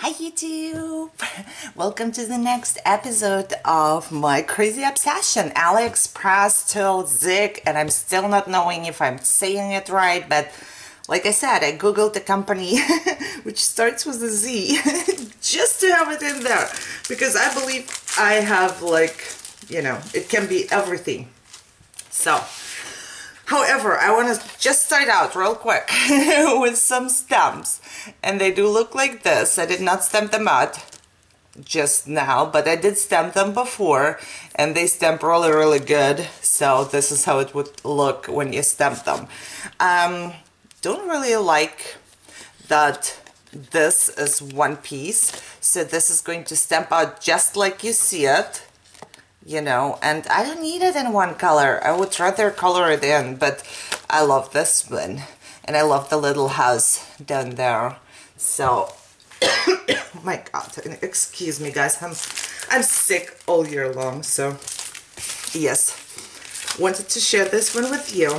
Hi YouTube! Welcome to the next episode of my crazy obsession, AliExpress till Zig, and I'm still not knowing if I'm saying it right, but like I said, I googled the company which starts with a Z just to have it in there, because I believe I have, like, you know, it can be everything. So however, I want to just start out real quick with some stamps, and they do look like this. I did not stamp them out just now, but I did stamp them before, and they stamp really, really good. So this is how it would look when you stamp them. Don't really like that this is one piece, so this is going to stamp out just like you see it. You know, and I don't need it in one color. I would rather color it in, but I love this one. And I love the little house down there. So, oh my God, excuse me guys, I'm sick all year long, so yes. Wanted to share this one with you.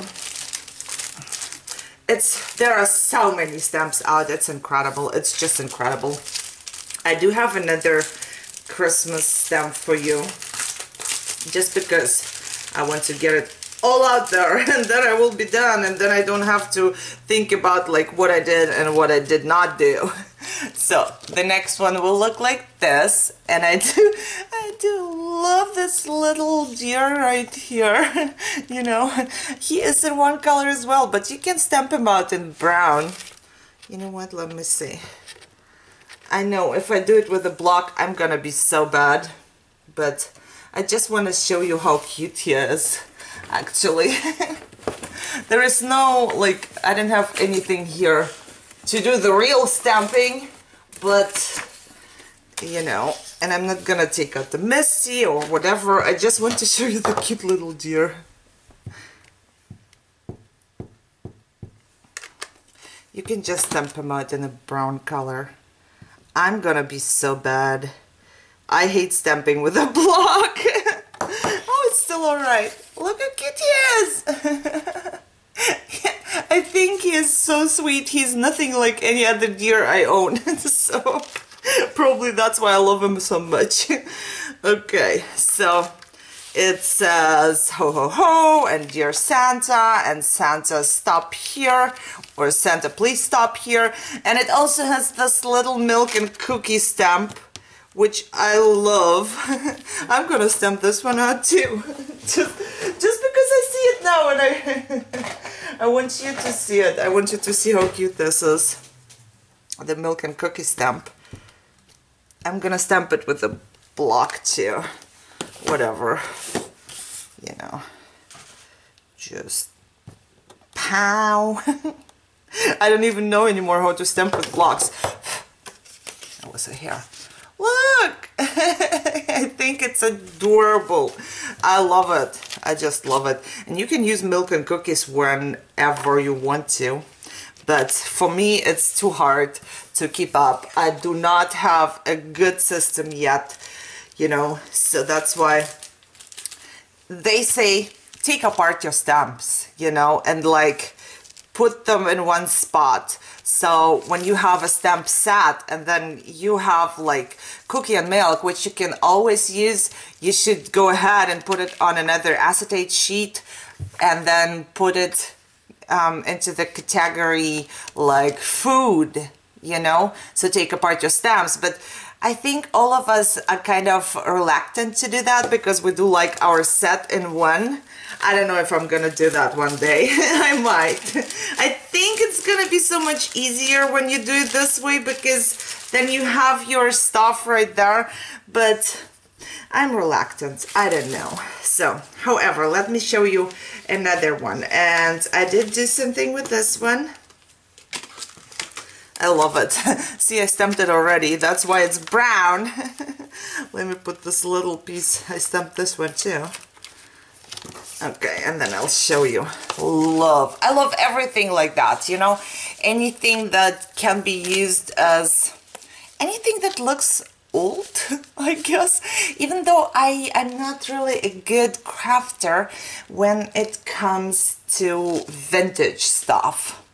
There are so many stamps out, it's incredible. It's just incredible. I do have another Christmas stamp for you, just because I want to get it all out there, and then I will be done, and then I don't have to think about like what I did and what I did not do. So the next one will look like this, and I do love this little deer right here. You know, he is in one color as well, but you can stamp him out in brown. You know what, let me see. I know if I do it with a block I'm gonna be so bad, but I just want to show you how cute he is, actually. There is no, like, I didn't have anything here to do the real stamping, but, you know, and I'm not gonna take out the Misty or whatever. I just want to show you the cute little deer. You can just stamp him out in a brown color. I'm gonna be so bad. I hate stamping with a block. Oh, it's still alright. Look how cute he is. I think he is so sweet. He's nothing like any other deer I own. So probably that's why I love him so much. Okay, so it says ho ho ho and dear Santa, and Santa stop here, or Santa please stop here. And it also has this little milk and cookie stamp, which I love. I'm gonna stamp this one out too, just because I see it now, and I want you to see it. I want you to see how cute this is. The milk and cookie stamp. I'm gonna stamp it with a block too. Whatever, you know. Just pow. I don't even know anymore how to stamp with blocks. That was a hair. Look! I think it's adorable. I love it. I just love it. And you can use milk and cookies whenever you want to. But for me, it's too hard to keep up. I do not have a good system yet, you know. So that's why they say take apart your stamps, you know, and like put them in one spot. So when you have a stamp set and then you have like cookie and milk, which you can always use, you should go ahead and put it on another acetate sheet and then put it into the category like food, you know, so take apart your stamps. But I think all of us are kind of reluctant to do that because we do like our set in one. I don't know if I'm gonna do that one day. I might. I think it's gonna be so much easier when you do it this way, because then you have your stuff right there, but I'm reluctant. I don't know. So, however, let me show you another one. And I did do something with this one. I love it. See, I stamped it already. That's why it's brown. Let me put this little piece. I stamped this one too. Okay, and then I'll show you. I love everything like that, you know. Anything that can be used as anything that looks old, I guess. Even though I'm not really a good crafter when it comes to vintage stuff.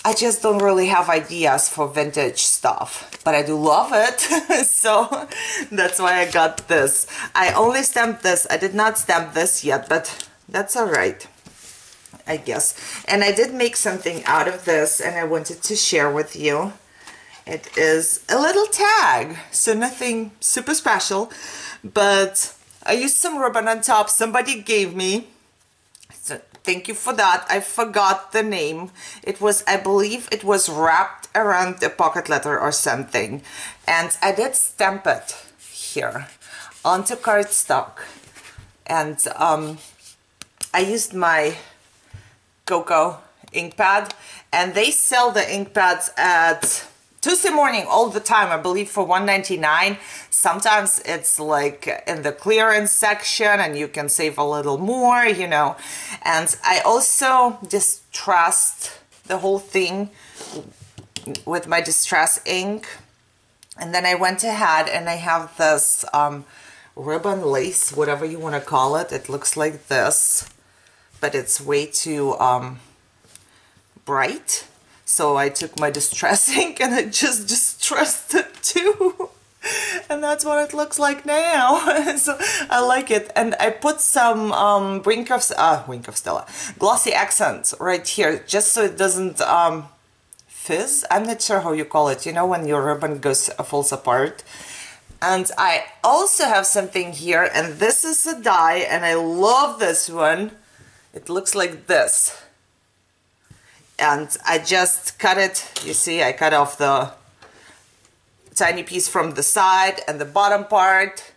I just don't really have ideas for vintage stuff, but I do love it. So that's why I got this. I only stamped this. I did not stamp this yet, but that's all right, I guess. And I did make something out of this, and I wanted to share with you. It is a little tag, so nothing super special, but I used some ribbon on top. Somebody gave me, so thank you for that. I forgot the name. It was, I believe it was wrapped around a pocket letter or something. And I did stamp it here onto cardstock. And I used my Cocoa ink pad. And they sell the ink pads at Tuesday morning all the time, I believe for $1.99. Sometimes it's like in the clearance section and you can save a little more, you know. And I also distressed the whole thing with my distress ink. And then I went ahead and I have this ribbon lace, whatever you want to call it. It looks like this, but it's way too bright. So I took my distress ink and I just distressed it too. And that's what it looks like now. So I like it. And I put some Wink of Stella glossy accents right here, just so it doesn't fizz. I'm not sure how you call it, you know, when your ribbon falls apart. And I also have something here, and this is a die, and I love this one. It looks like this. And I just cut it, you see, I cut off the tiny piece from the side and the bottom part,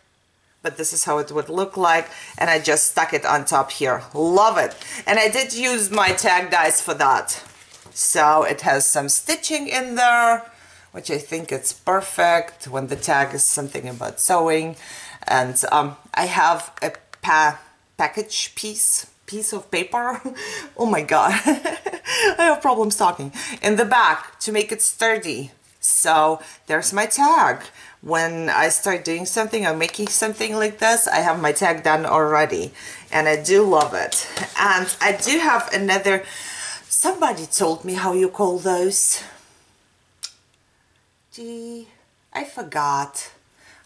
but this is how it would look like, and I just stuck it on top here. Love it. And I did use my tag dies for that. So it has some stitching in there, which I think it's perfect when the tag is something about sewing. And I have a package piece of paper. Oh my god. I have problems talking. In the back to make it sturdy. So there's my tag. When I start doing something or making something like this, I have my tag done already. And I do love it. And I do have another, somebody told me how you call those. Gee, I forgot.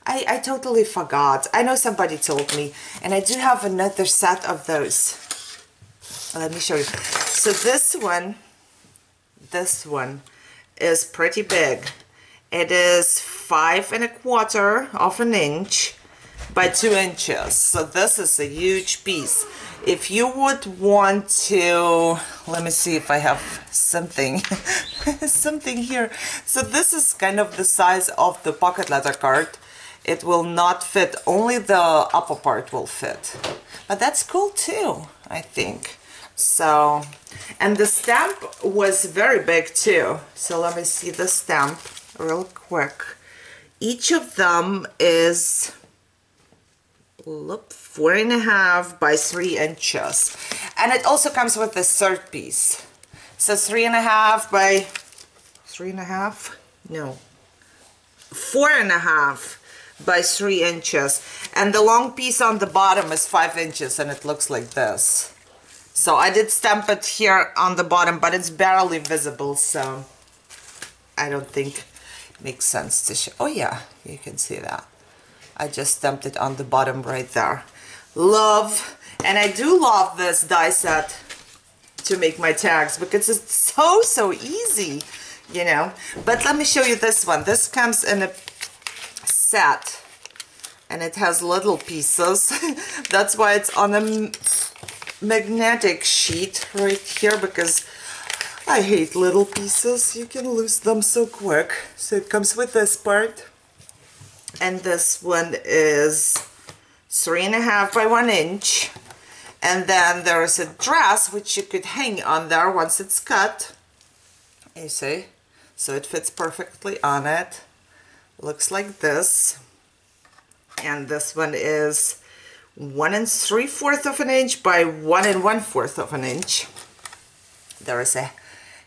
I totally forgot. I know somebody told me. And I do have another set of those. Let me show you. So this one is pretty big. It is 5 1/4 of an inch by 2 inches. So this is a huge piece. If you would want to, let me see if I have something, something here. So this is kind of the size of the pocket letter card. It will not fit, only the upper part will fit. But that's cool too, I think. So, and the stamp was very big too. So let me see the stamp real quick. Each of them is 4.5 by 3 inches. And it also comes with the third piece. So 3.5 by 3.5? No. 4.5 by 3 inches. And the long piece on the bottom is 5 inches, and it looks like this. So I did stamp it here on the bottom, but it's barely visible, so I don't think it makes sense to show. Oh yeah, you can see that. I just stamped it on the bottom right there. Love, and I do love this die set to make my tags because it's so easy, you know. But let me show you this one. This comes in a set, and it has little pieces. That's why it's on a magnetic sheet right here, because I hate little pieces. You can lose them so quick. So it comes with this part, and this one is 3.5 by 1 inch, and then there is a dress which you could hang on there once it's cut, you see, so it fits perfectly on it. Looks like this. And this one is 1 3/4 of an inch by 1 1/4 of an inch. There is a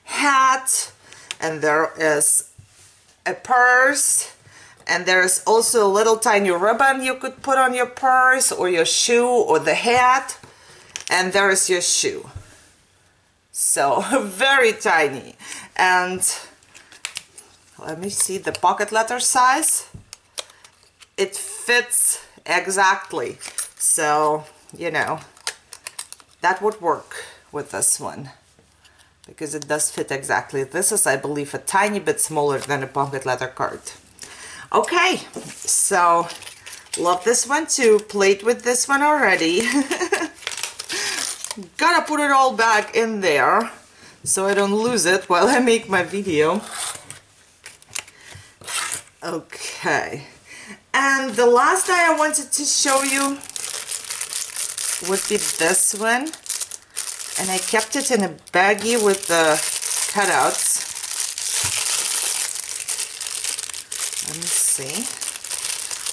hat, and there is a purse, and there is also a little tiny ribbon you could put on your purse or your shoe or the hat, and there is your shoe. So very tiny. And let me see the pocket letter size. It fits exactly. So, you know, that would work with this one because it does fit exactly. This is, I believe, a tiny bit smaller than a pocket letter card. Okay, so love this one too. Played with this one already. Gotta put it all back in there so I don't lose it while I make my video. Okay, and the last thing I wanted to show you would be this one, and I kept it in a baggie with the cutouts. Let me see.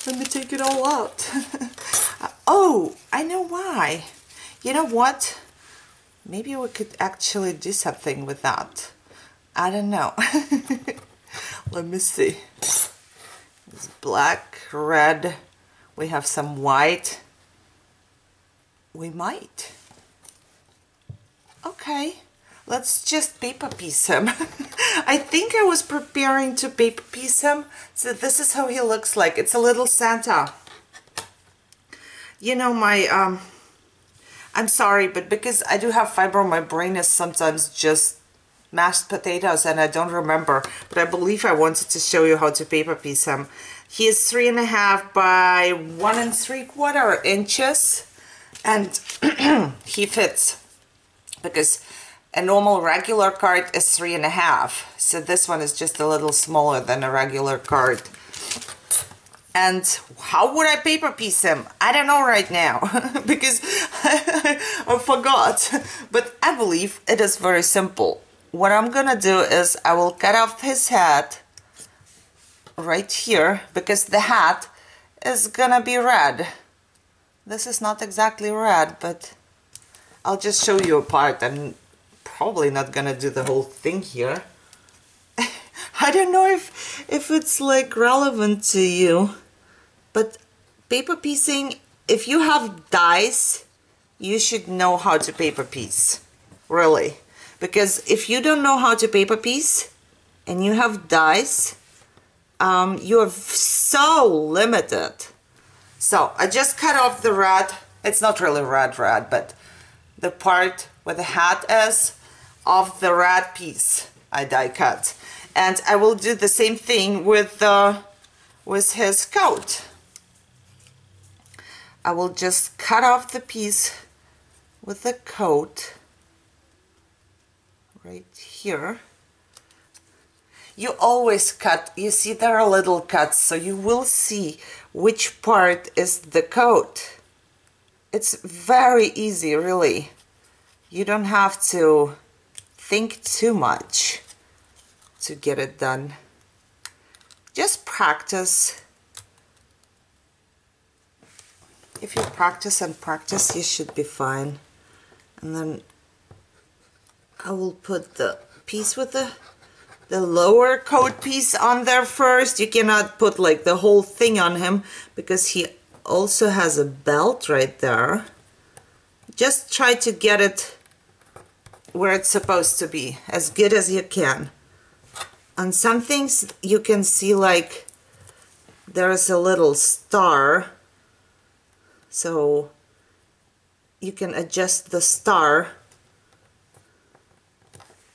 Let me take it all out. Oh, I know why. You know what? Maybe we could actually do something with that. I don't know. Let me see. It's black, red. We have some white. We might. Okay. Let's just paper piece him. I think I was preparing to paper piece him. So this is how he looks like. It's a little Santa. You know, my I'm sorry, but because I do have fibro, my brain is sometimes just mashed potatoes and I don't remember. But I believe I wanted to show you how to paper piece him. He is 3.5 by 1 3/4 inches, and he fits because a normal regular card is 3.5. So this one is just a little smaller than a regular card. And how would I paper piece him? I don't know right now because I forgot. But I believe it is very simple. What I'm gonna do is I will cut off his head right here because the hat is gonna be red. This is not exactly red, but I'll just show you a part. I'm probably not gonna do the whole thing here. I don't know if it's like relevant to you, but paper piecing, if you have dies, you should know how to paper piece, really. Because if you don't know how to paper piece and you have dies, you are so limited. So I just cut off the red. It's not really red, but the part where the hat is of the red piece I die cut. And I will do the same thing with his coat. I will just cut off the piece with the coat right here. You always cut, you see there are little cuts, so you will see which part is the coat. It's very easy, really. You don't have to think too much to get it done. Just practice. If you practice and practice, you should be fine. And then I will put the piece with the lower coat piece on there first. You cannot put like the whole thing on him because he also has a belt right there. Just try to get it where it's supposed to be, as good as you can. On some things you can see like there's a little star, so you can adjust the star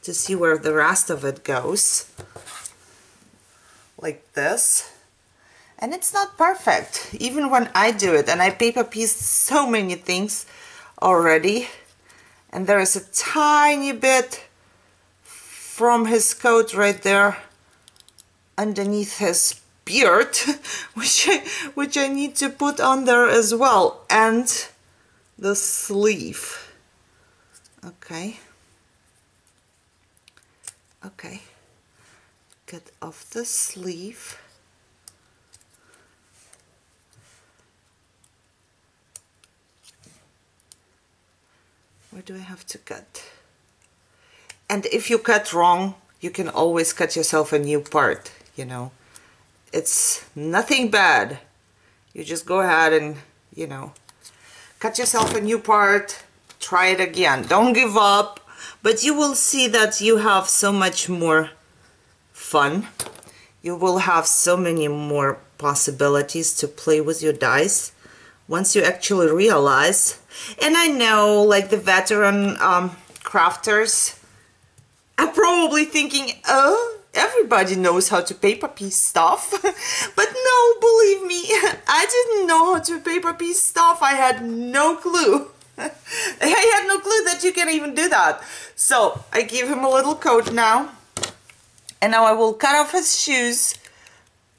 to see where the rest of it goes, like this. And it's not perfect, even when I do it, and I paper pieced so many things already, and there is a tiny bit from his coat right there underneath his beard, which I need to put on there as well, and the sleeve. Okay. Okay, cut off the sleeve. Where do I have to cut? And if you cut wrong, you can always cut yourself a new part, you know. It's nothing bad. You just go ahead and, you know, cut yourself a new part, try it again. Don't give up. but you will see that you have so much more fun. You will have so many more possibilities to play with your dice once you actually realize. And I know, like, the veteran crafters are probably thinking, oh, everybody knows how to paper piece stuff. But no, believe me, I didn't know how to paper piece stuff. I had no clue. I had no clue that you can even do that. So I give him a little coat now. And now I will cut off his shoes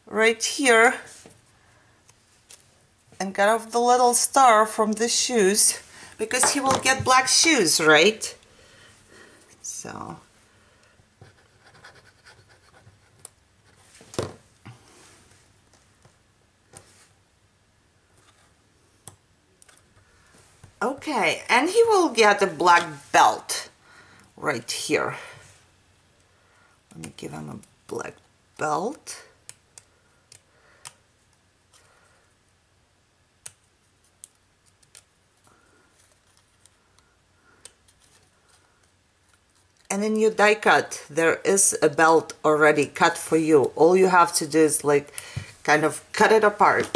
right here and cut off the little star from the shoes because he will get black shoes, right? So okay, and he will get a black belt right here. Let me give him a black belt. And in your die cut, there is a belt already cut for you. All you have to do is like kind of cut it apart.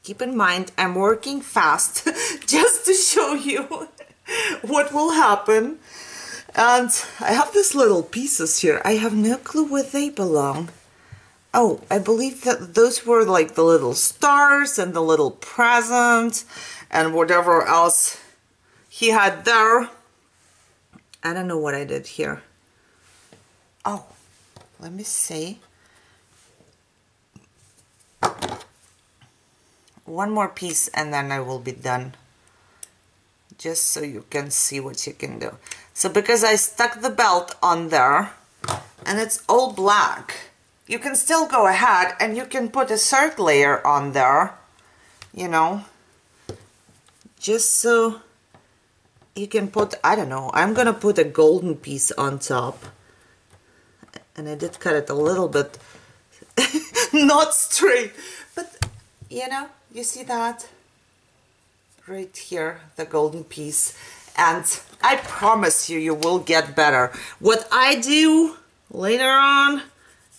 Keep in mind, I'm working fast just to show you what will happen. And I have these little pieces here. I have no clue where they belong. Oh, I believe that those were like the little stars and the little present and whatever else he had there. I don't know what I did here. Oh, let me see. One more piece and then I will be done. Just so you can see what you can do. So because I stuck the belt on there and it's all black, you can still go ahead and you can put a third layer on there, you know, just so you can put, I don't know, I'm gonna put a golden piece on top. And I did cut it a little bit not straight, but you know, you see that right here, the golden piece, and I promise you, you will get better. What I do later on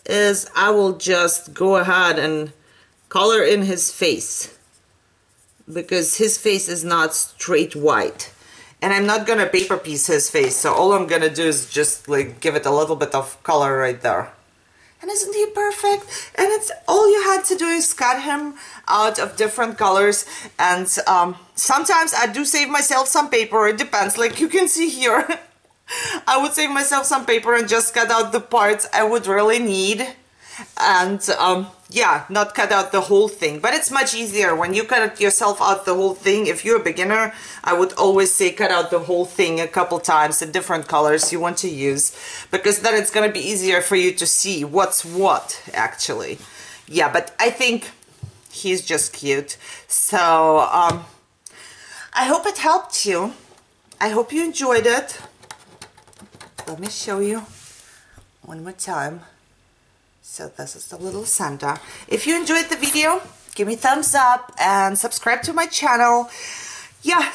is I will just go ahead and color in his face because his face is not straight white, and I'm not gonna paper piece his face, so all I'm gonna do is just like give it a little bit of color right there. And isn't he perfect? And it's all you had to do is cut him out of different colors. And sometimes I do save myself some paper. It depends. Like you can see here, I would save myself some paper and just cut out the parts I would really need. And yeah, not cut out the whole thing. But it's much easier when you cut yourself out the whole thing. If you're a beginner, I would always say cut out the whole thing a couple times in different colors you want to use, because then it's going to be easier for you to see what's what actually. Yeah, but I think he's just cute. So I hope it helped you. I hope you enjoyed it. Let me show you one more time. So this is the little Santa. If you enjoyed the video, give me a thumbs up and subscribe to my channel. Yeah,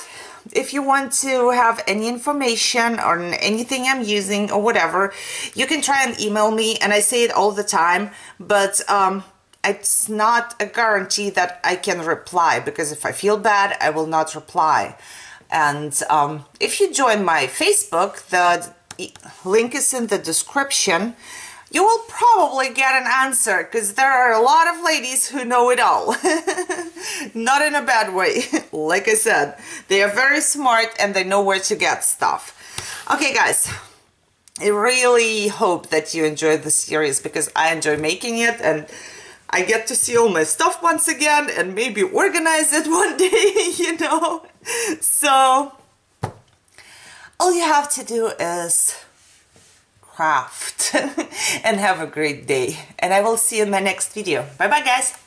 if you want to have any information on anything I'm using or whatever, you can try and email me, and I say it all the time, but it's not a guarantee that I can reply, because if I feel bad, I will not reply. And if you join my Facebook, the link is in the description. You will probably get an answer, because there are a lot of ladies who know it all. Not in a bad way. Like I said, they are very smart and they know where to get stuff. Okay, guys, I really hope that you enjoyed the series, because I enjoy making it and I get to see all my stuff once again and maybe organize it one day, you know. So all you have to do is craft and have a great day, and I will see you in my next video. Bye bye, guys.